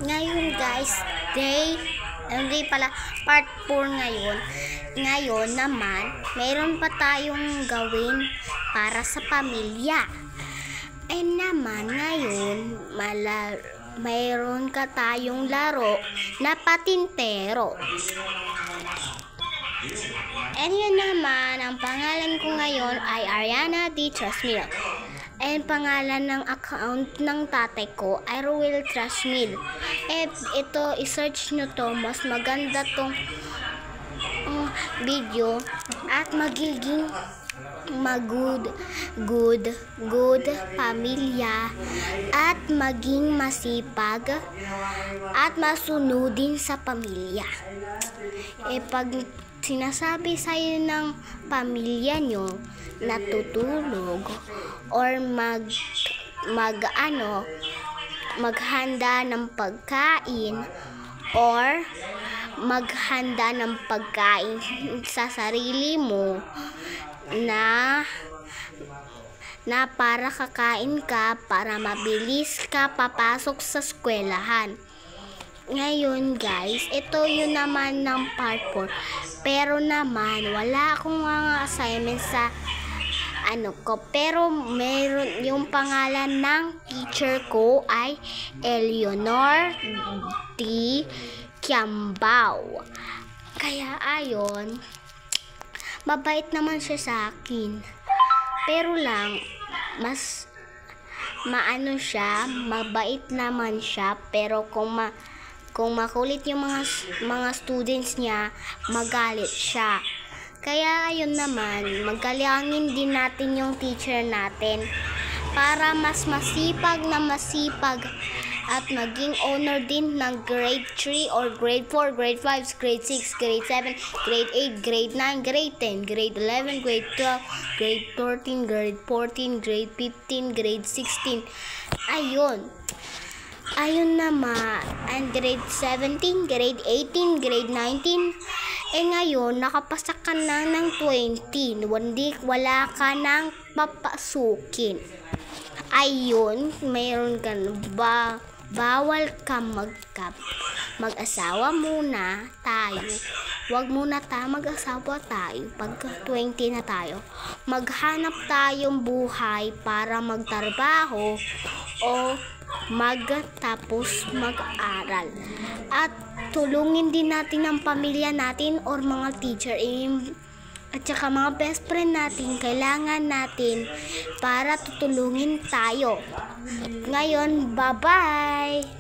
Ngayon guys, hindi pala part 4 ngayon. Ngayon naman, mayroon pa tayong gawin para sa pamilya. Naman ngayon, mayroon ka tayong laro na patintero. Yun naman, ang pangalan ko ngayon ay Ariana D. Trasmil. Pangalan ng account ng tatay ko ay Ruel Trasmil. Ito, i-search nyo to. Mas maganda tong video at magiging good pamilya at maging masipag at masunodin sa pamilya. Pag sinasabi sa'yo ng pamilya nyo natutulog or maghanda ng pagkain or maghanda ng pagkain sa sarili mo na para kakain ka para mabilis ka papasok sa eskwelahan. Ngayon guys, ito yun naman ng part 4. Pero naman, wala akong mga assignment sa pero meron yung pangalan ng teacher ko ay Eleanor D. Kiambao. Kaya ayon, mabait naman siya sa akin. Pero lang, mas mabait naman siya, pero kung makulit yung mga students niya, magalit siya. Kaya ayun naman, maggalangin din natin yung teacher natin para mas masipag at maging owner din ng grade 3 or grade 4, grade 5, grade 6, grade 7, grade 8, grade 9, grade 10, grade 11, grade 12, grade 13, grade 14, grade 15, grade 16. Ayun naman, and grade 17, grade 18, grade 19. Ngayon, nakapasa ka na ng 20. Wala ka nang papasukin. Ayun, mayroon ka ba? Bawal ka mag-asawa muna tayo. Huwag muna mag-asawa tayo. Pag 20 na tayo, maghanap tayong buhay para magtrabaho o magtapos mag-aral. At tulungin din natin ang pamilya natin or mga teacher at saka mga best friend natin. Kailangan natin para tutulungin tayo. Ngayon, bye-bye!